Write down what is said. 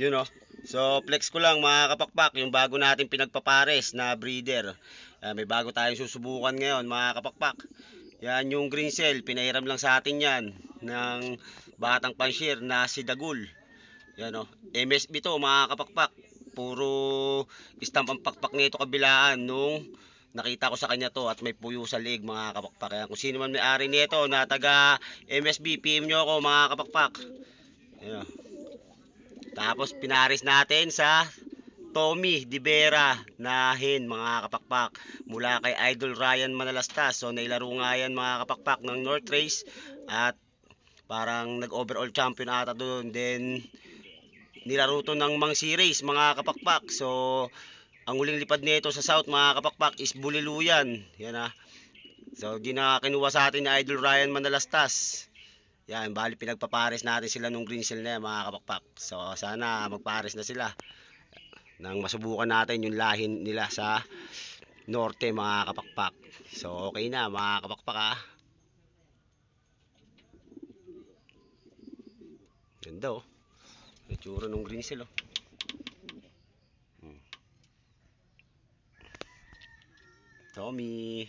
Yun oh. So flex ko lang mga kapakpak yung bago natin pinagpapares na breeder. May bago tayong susubukan ngayon mga kapakpak. Yan yung green cell, pinahiram lang sa atin yan ng batang panshir na si Dagul. Yan oh. MSB to mga kapakpak. Puro stamp ang pakpak nito kabilaan nung nakita ko sa kanya to at may puyo sa leg mga kapakpak. Kaya kung sino man may-ari nito na taga MSB, PM nyo ako mga kapakpak. Yan oh. Tapos pinaris natin sa Tommy Di Vera na hen mga kapakpak mula kay Idol Ryan Manalastas. So nailaro nga yan mga kapakpak ng North Race at parang nag-overall champion ata doon. Then nilaro to ng Mang Series mga kapakpak. So ang huling lipad nito sa South mga kapakpak is Buliluyan. Yan ah. So di na kinuha sa atin ni Idol Ryan Manalastas. Yan, bali pinagpapares natin sila nung green cell na yan, mga kapakpak. So sana magpares na sila nang masubukan natin yung lahin nila sa norte mga kapakpak. So okay na mga kapakpak ah. Ganda oh. Itsura nung green cell oh. Tommy.